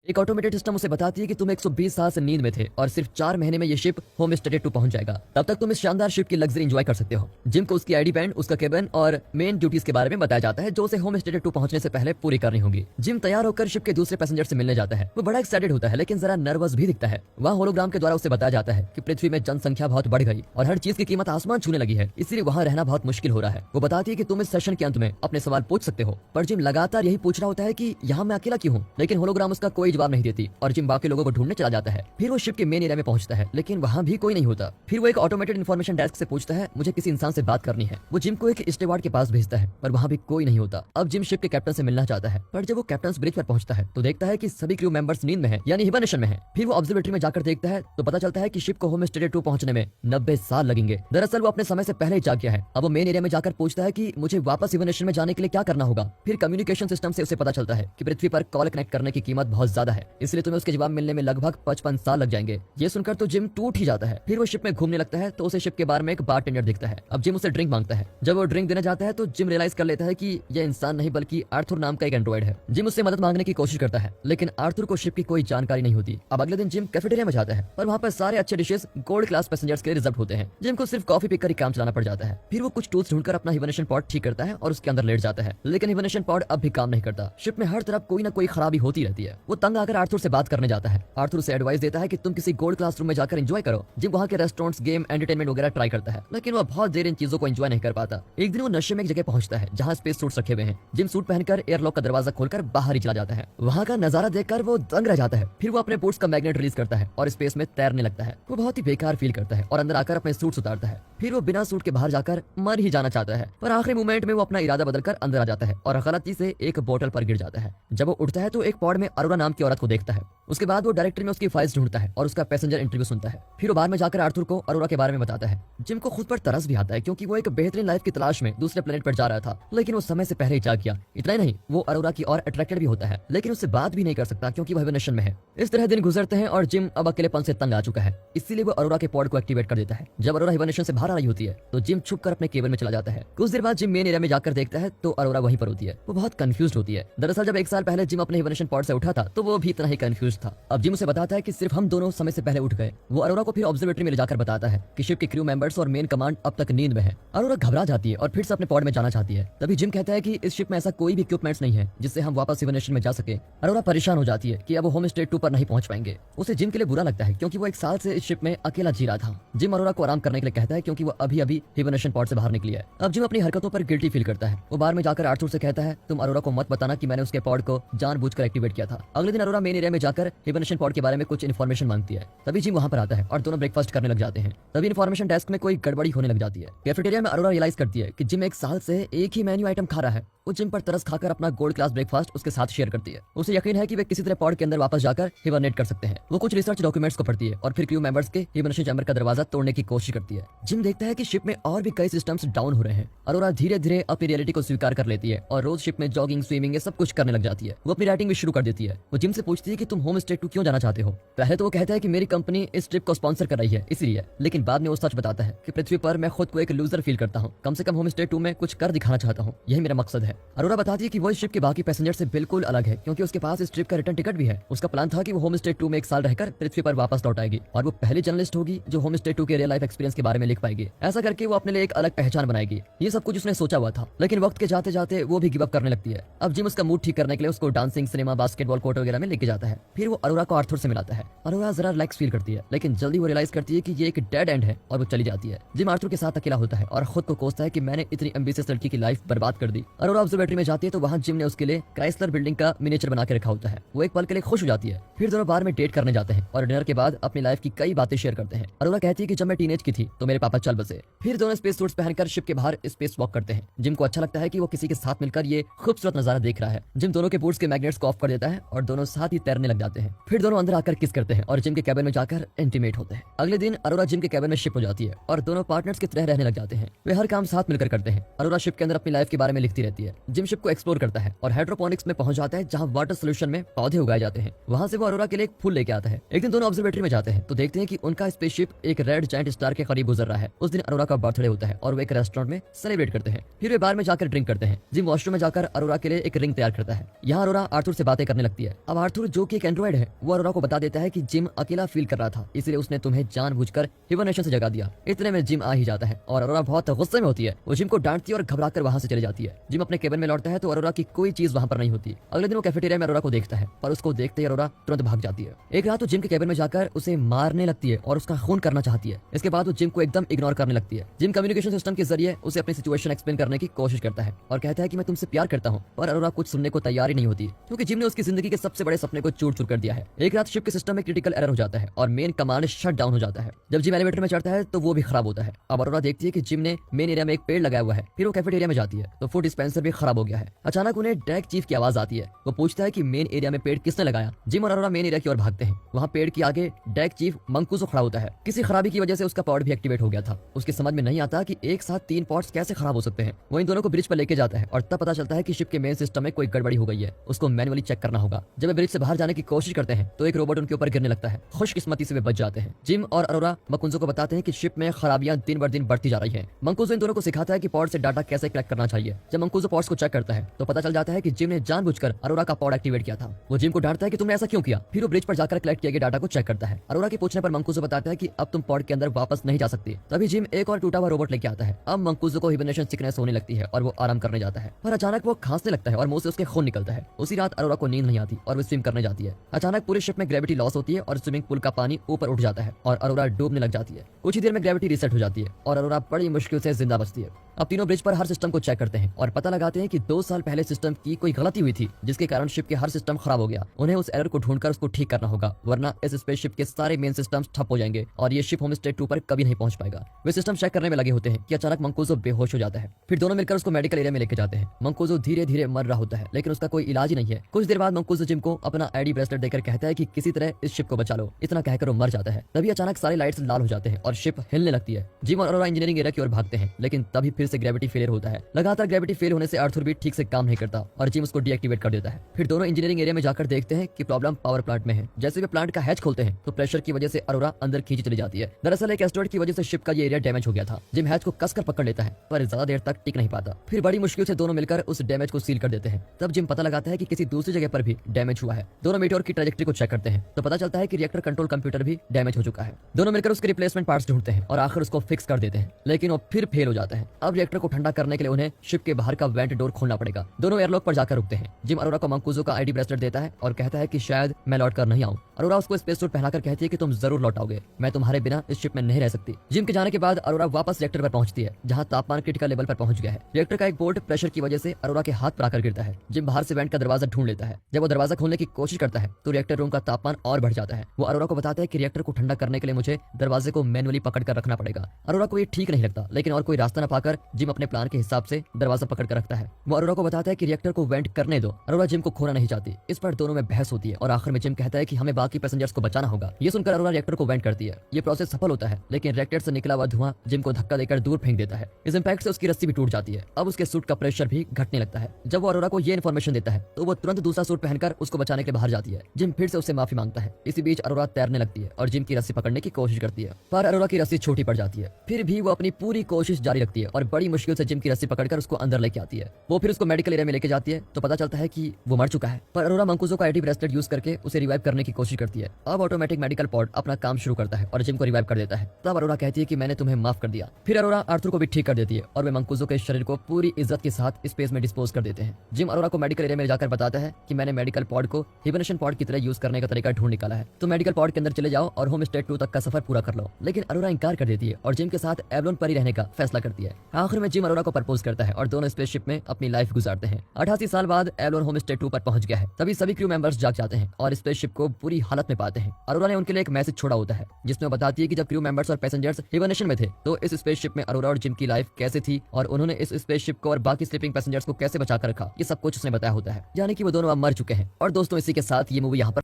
एक automated system उसे बताती है कि तुम 120 साल से नींद में थे और सिर्फ 4 महीने में ये शिप होम स्टेट 2 पहुंच जाएगा। तब तक तुम इस शानदार शिप की लग्जरी एंजॉय कर सकते हो। जिम को उसकी आईडी बैंड, उसका केबिन और मेन ड्यूटीज के बारे में बताया जाता है जो उसे होम स्टेट 2 पहुंचने से पहले पूरी करनी होगी। जिम तैयार होकर शिप के दूसरे पैसेंजर से मिलने जाता है। वो बड़ा एक्साइटेड होता है लेकिन जरा नर्वस भी दिखता है। वहाँ होलोग्राम के द्वारा उसे बताया जाता है कि पृथ्वी में जनसंख्या बहुत बढ़ गई और हर चीज की कीमत आसमान छूने लगी है, इसलिए वहाँ रहना बहुत मुश्किल हो रहा है। वो बताती है कि तुम इस सेशन के अंत में अपने सवाल पूछ सकते हो, पर जिम लगातार यही पूछ रहा होता है कि यहाँ मैं अकेला क्यों हूँ, लेकिन होलोग्राम उसका कोई जवाब नहीं देती और जिम बाकी लोगों को ढूंढने चला जाता है। फिर वो शिप के मेन एरिया में पहुंचता है लेकिन वहाँ भी कोई नहीं होता। फिर वो एक ऑटोमेटेड इन्फॉर्मेशन डेस्क से पूछता है मुझे किसी इंसान से बात करनी है। वो जिम को एक स्टेवार्ड के पास भेजता है पर वहाँ भी कोई नहीं होता। अब जिम शिप के कैप्टन से मिलना चाहता है पर जब वो कैप्टन ब्रिज पर पहुंचता है तो देखता है कि सभी क्रू मेंबर्स नींद में है, यानी हिबरनेशन में है। फिर वो ऑब्जर्वेटरी में जाकर देखता है तो पता चलता है कि शिप को होम स्टेट 2 पहुंचने में 90 साल लगेंगे। दरअसल वो अपने समय से पहले ही जाग गया है। अब वो मेन एरिया में जाकर पूछता है कि मुझे वापस हिबरनेशन में जाने के लिए क्या करना होगा। फिर कम्युनिकेशन सिस्टम से उसे पता चलता है कि पृथ्वी पर कॉल कनेक्ट करने की कीमत बहुत ज्यादा है, इसलिए तुम्हें उसके जवाब मिलने में लगभग 55 साल लग जाएंगे। ये सुनकर तो जिम टूट ही जाता है। फिर वो शिप में घूमने लगता है तो उसे शिप के बार में एक बारटेंडर दिखता है। अब जिम उसे ड्रिंक मांगता है। जब वो ड्रिंक देना चाहता है तो जिम रियलाइज कर लेता है कि यह इंसान नहीं बल्कि आर्थर नाम का एक एंड्रॉइड है। जिम उससे मदद मांगने की कोशिश करता है लेकिन आर्थर को शिप की कोई जानकारी नहीं होती। अब अगले दिन जिम कैफेटेरिया में जाता है और वहाँ पर सारे अच्छे डिशेस गोल्ड क्लास पैसेंजर्स के लिए रिजर्व होते हैं। जिम को सिर्फ कॉफी पीकर ही काम चलाना पड़ जाता है। फिर वो कुछ टूल्स ढूंढकर अपना हिबरनेशन पॉड ठीक करता है और उसके अंदर लेट जाता है, लेकिन हिबरनेशन पॉड अब भी काम नहीं करता। शिप में हर तरफ कोई ना कोई खराबी होती रहती है। वो तंग आकर आर्थर से बात करने जाता है। आर्थर उसे एडवाइस देता है कि तुम किसी गोल्ड क्लास रूम में जाकर एंजॉय करो। जिम वहाँ के रेस्टोरेंट्स, गेम, एंटरटेनमेंट वगैरह ट्राई करता है लेकिन वो बहुत देर इन चीजों को एंजॉय नहीं कर पाता। एक दिन वो नशे में एक जगह पहुंचता है जहाँ स्पेस सूट्स रखे हुए हैं। जिम सूट पहनकर एयरलॉक का दरवाजा खोलकर बाहर ही चला जाता है। वहाँ का नजारा देखकर वो दंग रह जाता है। फिर वो अपने बूट्स का मैग्नेट रिलीज करता है और स्पेस में तैरने लगता है। वो बहुत ही बेकार फील करता है और अंदर आकर अपने सूट्स उतारता है। फिर वो बिना सूट के बाहर जाकर मर ही जाना चाहता है, पर आखिरी मोमेंट में वो अपना इरादा बदलकर अंदर आ जाता है और गलती से एक बोतल पर गिर जाता है। जब वो उठता है तो एक पॉड में अरोरा नाम की औरत को देखता है। उसके बाद वो डायरेक्टरी में उसकी फाइल्स ढूंढता है और उसका पैसेंजर इंटरव्यू सुनता है। फिर वो बार में जाकर आर्थर को अरोरा के बारे में बताता है। जिम को खुद पर तरस भी आता है क्योंकि वो एक बेहतरीन लाइफ की तलाश में दूसरे प्लेनेट पर जा रहा था, लेकिन वो समय से पहले ही जाग गया। इतना ही नहीं, वो अरोरा की और अट्रैक्टेड भी होता है लेकिन उससे बात भी नहीं कर सकता क्योंकि वो हिबरनेशन में है। इस तरह दिन गुजरते हैं और जिम अब अकेलेपन से तंग आ चुका है, इसीलिए वो अरोरा के पॉड को एक्टिवेट कर देता है। जब अरोरा हिबरनेशन से बाहर आ रही होती है तो जिम छुप कर अपने केबल में चला जाता है। कुछ देर बाद जिम मेन एरिया में जाकर देखता है तो अरोरा वहीं पर होती है। वो बहुत कंफ्यूज होती है। दरअसल जब 1 साल पहले जिम अपने हिबरनेशन पॉड से उठा था तो वो भी इतना ही कंफ्यूज था। अब जिम उसे बताता है कि सिर्फ हम दोनों समय से पहले उठ गए। वो अरोरा को फिर ऑब्जर्वेटरी में ले जाकर बताता है कि शिप के क्रू मेंबर्स और मेन कमांड अब तक नींद में है। अरोरा घबरा जाती है और फिर से अपने पॉड में जाना चाहती है। तभी जिम कहता है कि इस शिप में ऐसा कोई भी इक्विपमेंट्स नहीं है जिससे हम वापस हिबरनेशन में जा सके। अरोरा परेशान हो जाती है कि अब वो होम स्टेट 2 पर नहीं पहुंच पाएंगे। उसे जिम के लिए बुरा लगता है क्योंकि वो 1 साल से इस शिप में अकेला जी रहा था। जिम अरोरा को आराम करने के लिए कहता है क्योंकि वो अभी अभी हिबरनेशन पॉड से बाहर निकली है। अब जिम अपनी हरकतों पर गिल्टी फील करता है। वो बार में जाकर आर्थर से कहता है तुम अरोरा को मत बताना कि मैंने उसके पॉड को जानबूझकर एक्टिवेट किया था। अगले दिन अरोरा मेन एरिया में जाकर हिबरनेशन पॉड के बारे में कुछ इन्फॉर्मेशन मांगती है। तभी जिम वहाँ पर आता है और दोनों ब्रेकफास्ट करने लग जाते हैं। तभी इन्फॉर्मेशन डेस्क में कोई गड़बड़ी होने लग जाती है। कैफेटेरिया में अरोरा रियलाइज करती है कि जिम 1 साल से एक ही मेन्यू आइटम खा रहा है। वो जिम पर तरस खाकर अपना गोल्ड क्लास ब्रेकफास्ट उसके साथ शेयर करती है। उसे यकीन है कि वे किसी तरह पॉड के अंदर वापस जाकर हिबरनेट कर सकते हैं। वो कुछ रिसर्च डॉक्यूमेंट्स को पढ़ती है और फिर क्रू मेंबर्स के हिबरनेशन चैम्बर का दरवाजा तोड़ने की कोशिश करती है। जिम देखता है कि शिप में और भी कई सिस्टम्स डाउन हो रहे हैं। अरोरा धीरे धीरे अपनी रियलिटी को स्वीकार कर लेती है और रोज शिप में जॉगिंग, स्विमिंग, ये सब कुछ करने लग जाती है। वो अपनी राइटिंग भी शुरू कर देती है। वो जिम से पूछती है कि तुम होम स्टेट 2 क्यों जाना चाहते हो। पहले तो वो कहता है कि मेरी कंपनी इस ट्रिप को स्पॉन्सर कर रही है इसलिए, लेकिन बाद में वो सच बताता है कि पृथ्वी पर मैं खुद को एक लूजर फील करता हूँ। कम से कम होम स्टेट 2 में कुछ कर दिखाना चाहता हूँ, यही मेरा मकसद है। अरोरा बताती है कि वो इस शिप के बाकी पैसेंजर से बिल्कुल अलग है क्योंकि उसके पास इस ट्रिप का रिटर्न टिकट भी है। उसका प्लान था कि वो होम स्टेट 2 में 1 साल रहकर पृथ्वी पर वापस लौट आएगी और वो पहली जर्नलिस्ट होगी जो होम स्टेट 2 के रियल लाइफ एक्सपीरियंस के बारे में लिख पाएगी। ऐसा करके वो अपने लिए एक अलग पहचान बनाएगी। ये सब कुछ उसने सोचा हुआ था, लेकिन वक्त के जाते जाते वो भी गिव अप करने लगती है। अब जिम उसका मूड ठीक करने के लिए उसको डांसिंग, सिनेमा, बास्केटबॉल कोर्ट वगैरह में लेके जाता है। फिर वो अरोरा को आर्थर से मिलाता है। अरोरा जरा रिलैक्स फील करती है लेकिन जल्दी वो रियलाइज करती है कि ये एक डेड एंड है और वो चली जाती है। जिम आर्थर के साथ अकेला होता है और खुद को कोसता है कि मैंने इतनी एम्बिशियस लड़की की लाइफ बर्बाद कर दी। अरोरा ऑब्जर्वेटरी में जाती है तो वहाँ जिम ने उसके लिए क्राइसलर बिल्डिंग का मिनिएचर बना के रखा होता है। वो एक पल के लिए खुश हो जाती है। फिर दोनों बार में डेट करने जाते हैं और डिनर के बाद अपनी लाइफ की कई बातें शेयर करते हैं। अरोरा कहती है कि जब मैं टीनेज की थी तो मेरे पापा चल बसे। फिर दोनों स्पेस सूट्स पहनकर शिप के बाहर स्पेस वॉक करते हैं। जिम को अच्छा लगता है कि वो किसी के साथ मिलकर ये खूबसूरत नजारा देख रहा है। जिम दोनों के बूट्स के मैग्नेट्स को ऑफ कर देता है और दोनों साथ ही तैरने लग जाते हैं। फिर दोनों अंदर आकर किस करते हैं और जिम के कैबिन में जाकर इंटीमेट होते हैं। अगले दिन अरोरा जिम के कैबिन में शिप हो जाती है और दोनों पार्टनर्स की तरह रहने लग जाते हैं। वे हर काम साथ मिलकर करते हैं। अरोरा शिप के अंदर अपनी लाइफ के बारे में लिखती रहती है। जिम शिप को एक्सप्लोर करता है और हाइड्रोपोनिक्स में पहुंच जाता है जहां वाटर सोल्यूशन में पौधे उगाए जाते हैं। वहां से वो अरोरा के लिए एक फूल लेके आता है। एक दिन दोनों ऑब्जर्वेटरी में जाते हैं तो देखते हैं कि उनका स्पेसशिप एक रेड जायंट स्टार के करीब गुजर रहा है। उस दिन अरोरा का बर्थडे होता है और वो एक रेस्टोरेंट में सेलिब्रेट करते हैं। फिर वे बार में जाकर ड्रिंक करते हैं। जिम वॉशरूम में जाकर अरोरा के लिए एक रिंग तैयार करता है। यहाँ अरोरा आर्थर से बातें करने लगती है। अब आर्थर जो कि एक एंड्रॉइड एंड्रॉइड है वो अरोरा को बता देता है कि जिम अकेला फील कर रहा था, इसलिए उसने तुम्हें जानबूझकर हिबरनेशन से जगा दिया। इतने में जिम आ ही जाता है और अरोरा बहुत गुस्से में होती है। वो जिम को डांटती है और घबराकर वहां से चली जाती है। जिम अपने केबिन में लौटता है तो अरोरा की कोई चीज वहां पर नहीं होती। अगले दिन वो कैफेटेरिया में अरोरा को देखता है, पर उसको देखते ही अरोरा तुरंत भाग जाती है। एक रात वो जिम के केबिन में जाकर उसे मारने लगती है और उसका खून करना चाहती है। इसके बाद वो जिम को एकदम इग्नोर करने लगती है। जिम कम्युनिकेशन सिस्टम के जरिए उसे अपनी सिचुएशन एक्सप्लेन करने की कोशिश करता है और कहता है कि मैं तुमसे प्यार करता हूँ, पर अरोरा कुछ सुनने को तैयार ही नहीं होती, क्योंकि जिम ने उसकी जिंदगी के सबसे बड़े सपने को चूर चूर कर दिया है। एक रात शिप के सिस्टम में क्रिटिकल एरर हो जाता है और मेन कमांड शट डाउन हो जाता है। जब जिम एलिवेटर में चढ़ता है तो वो भी खराब होता है। अब अरोरा देखती है कि जिम ने मेन एरिया में एक पेड़ लगाया हुआ है। फिर वो कैफेटेरिया में जाती है तो फूड डिस्पेंसर भी खराब हो गया है। अचानक उन्हें डेक चीफ की आवाज आती है। वो पूछता है कि मेन एरिया में पेड़ किसने लगाया। जिम और अरोरा मेन एरिया की ओर भागते हैं। वहाँ पेड़ के आगे डेक चीफ मंकूजो खड़ा होता है। किसी खराबी की वजह से उसका पॉड भी एक्टिवेट हो गया था। उसकी समझ में नहीं आता कि एक साथ 3 पॉड्स कैसे खराब हो सकते हैं। वो इन दोनों को ब्रिज पर लेके जाता है और तब पता चलता है कि शिप के मेन सिस्टम में कोई गड़बड़ी हो गई है। उसको मैनुअली चेक करना होगा। जब वे ब्रिज से बाहर जाने की कोशिश करते हैं तो एक रोबोट उनके ऊपर गिरने लगता है। खुशकिस्मती से वे बच जाते हैं। जिम और अरोरा मंकूजो को बताते हैं कि शिप में खराबियां दिन ब दिन बढ़ती जा रही है। मंकूजो इन दोनों को सिखाता है कि पॉड से डाटा कैसे कलेक्ट करना चाहिए। जब मंकूजो पॉड्स को चेक करता है तो पता चल जाता है कि जिम ने जानबूझकर अरोरा का पॉड एक्टिवेट किया था। वो जिम को डांटता है कि तुमने ऐसा क्यों किया। फिर वो ब्रिज पर जाकर कलेक्ट किए गए डाटा को चेक करता है। अरोरा के पूछने पर मंकूजो बताता है कि अब तुम पॉड के अंदर वापस नहीं जा सकती। तभी जिम एक और टूटा हुआ रोबोट लेके आता है। अब मंकूजो को हिबरनेशन सिकनेस होने लगती है और वो आराम करने जाता है, पर अचानक वो खांसने लगता है और मुंह से उसके खून निकलता है। उसी रात अरोरा को नींद नहीं आती और वो स्विम करने जाती है। अचानक पूरे शिप में ग्रेविटी लॉस होती है और स्विमिंग पूल का पानी ऊपर उठ जाता है और अरोरा डूबने लग जाती है। कुछ ही देर में ग्रेविटी रीसेट हो जाती है और अरोरा बड़ी मुश्किल से जिंदा बचती है। अब तीनों ब्रिज पर हर सिस्टम को चेक करते हैं और पता लगाते हैं कि 2 साल पहले सिस्टम की कोई गलती हुई थी, जिसके कारण शिप के हर सिस्टम खराब हो गया। उन्हें उस एरर को ढूंढकर उसको ठीक करना होगा, वरना इस स्पेसशिप के सारे मेन सिस्टम्स ठप हो जाएंगे और ये शिप होमस्टे 2 पर कभी नहीं पहुंच पाएगा। वे सिस्टम चेक करने में लगे होते हैं कि अचानक मंकूजो बेहोश हो जाता है। फिर दोनों मिलकर उसको मेडिकल एरिया में लेके जाते हैं। मंकूजो धीरे धीरे मर रहा होता है, लेकिन उसका कोई इलाज ही नहीं है। कुछ देर बाद मंकूजो जिम को अपना आईडी ब्रेसलेट देकर कहता है कि किसी तरह इस शिप को बचा लो। इतना कहकर वो मर जाता है। तभी अचानक सारे लाइट्स लाल हो जाते हैं और शिप हिलने लगती है। जिम और अरोरा इंजीनियरिंग एरिया की ओर भागते हैं, लेकिन तभी फिर से ग्रेविटी फेलियर होता है। लगातार ग्रेविटी फेल होने से आर्थर भी ठीक से काम नहीं करता और जिम उसको डीएक्टिवेट कर देता है। फिर दोनों इंजीनियरिंग एरिया में जाकर देखते हैं कि प्रॉब्लम पावर प्लांट में है। जैसे वे प्लांट का हैच खोलते हैं तो प्रेशर की वजह से अरोरा अंदर खींची चली जाती है। दरअसल एक एस्टेरॉइड की वजह से शिप का ये एरिया डैमेज हो गया था। जिम हैच को कसकर पकड़ लेता है, पर ज्यादा देर तक टिक नहीं पाता। फिर बड़ी मुश्किल से दोनों मिलकर उस डैमेज को सील कर देते हैं। तब जिम पता लगाता है कि किसी दूसरी जगह पर भी डैमेज हुआ है। दोनों मीटियोर की ट्रैजेक्टरी को चेक करते हैं तो पता चलता है कि रिएक्टर कंट्रोल कंप्यूटर भी डैमेज हो चुका है। दोनों मिलकर उसके रिप्लेसमेंट पार्ट्स ढूंढते हैं और आखिर उसको फिक्स कर देते हैं, लेकिन वो फिर फेल हो जाता है। अब रिएक्टर को ठंडा करने के लिए उन्हें शिप के बाहर का वेंट डोर खोलना पड़ेगा। दोनों एयरलॉक पर जाकर रुकते हैं। जिम अरोरा को मंकूजो का आईडी ब्रेसलेट देता है और कहता है कि शायद मैं लौट कर नहीं आऊं। अरोरा उसको स्पेस सूट पहनाकर कहती है कि तुम जरूर लौट आओगे, मैं तुम्हारे बिना इस शिप में नहीं रह सकती। जिम के जाने के बाद अरोरा वापस रिएक्टर पर पहुंचती है, जहां तापमान क्रिटिकल लेवल पर पहुंच गया है। रिएक्टर का एक बोल्ट प्रेशर की वजह से अरोरा के हाथ पर आकर गिरता है। जिम बाहर से वेंट का दरवाजा ढूंढ लेता है। जब वो दरवाजा खोलने की कोशिश करता है तो रिएक्टर रूम का तापमान और बढ़ जाता है। वो अरोरा को बताता है कि रिएक्टर को ठंडा करने के लिए मुझे दरवाजे को मैनुअली पकड़ कर रखना पड़ेगा। अरोरा को ये ठीक नहीं लगता, लेकिन और कोई रास्ता न पाकर जिम अपने प्लान के हिसाब से दरवाजा पकड़ कर रखता है। वो अरोरा को बताता है कि रिएक्टर को वेंट करने दो। अरोरा जिम को खोना नहीं चाहती। इस पर दोनों में बहस होती है और आखिर में जिम कहता है कि हमें बाकी पैसेंजर्स को बचाना होगा। ये सुनकर अरोरा रिएक्टर को वेंट करती है। ये प्रोसेस सफल होता है, लेकिन रिएक्टर से निकला हुआ धुआं जिम को धक्का देकर दूर फेंक देता है। इस इंपैक्ट से उसकी रस्सी भी टूट जाती है। अब उसके सूट का प्रेशर भी घटने लगता है। जब वो अरोरा को ये इन्फॉर्मेशन देता है तो वो तुरंत दूसरा सूट पहनकर उसको बचाने के लिए बाहर जाती है। जिम फिर से उससे माफी मांगता है। इसी बीच अरोरा तैरने लगती है और जिम की रस्सी पकड़ने की कोशिश करती है, पर अरोरा की रस्सी छोटी पड़ जाती है। फिर भी वो अपनी पूरी कोशिश जारी रखती है और बड़ी मुश्किल से जिम की रस्सी पकड़कर उसको अंदर लेके आती है। वो फिर उसको मेडिकल एरिया में लेके जाती है तो पता चलता है कि वो मर चुका है। पर अरोरा मंकूजो का आईडी ब्रेसलेट यूज करके उसे रिवाइव करने की कोशिश करती है। अब ऑटोमेटिक मेडिकल पॉड अपना काम शुरू करता है और जिम को रिवाइव कर देता है। तब अरोरा कहती है कि मैंने तुम्हें माफ कर दिया। फिर अरोरा आर्थर को भी ठीक कर देती है और वे मंकूजो के शरीर को पूरी इज्जत के साथ स्पेस में डिस्पोज कर देते हैं। जिम अरोरा को मेडिकल एरिया में जाकर बताता है कि मैंने मेडिकल पॉड को हिबरनेशन पॉड की तरह यूज करने का तरीका ढूंढ निकाला है। तो मेडिकल पॉड के अंदर चले जाओ और होम स्टे 2 तक का सफर पूरा कर लो। लेकिन अरोरा इंकार कर देती है और जिम के साथ एवलोन पर ही रहने का फैसला करती है। आखिर में जिम अरोरा को प्रपोज करता है और दोनों स्पेसशिप में अपनी लाइफ गुजारते हैं। 88 साल बाद एवलोन होम स्टे 2 पर पहुंच गया है। तभी सभी क्रू मेंबर्स जाग जाते हैं और स्पेसशिप को बुरी हालत में पाते हैं। अरोरा ने उनके लिए एक मैसेज छोड़ा होता है, जिसमें वो बताती है कि जब क्रू मेंबर्स और पैसेंजर्स हिबरनेशन में थे तो इस स्पेसशिप में अरोरा और जिम की लाइफ कैसे थी और उन्होंने इस स्पेसशिप को और बाकी स्लीपिंग पैसेंजर्स को कैसे बचा कर रखा। ये सब कुछ उसने बताया होता है, यानी कि वो दोनों अब मर चुके हैं। और दोस्तों, इसी के साथ ये मूवी यहाँ पर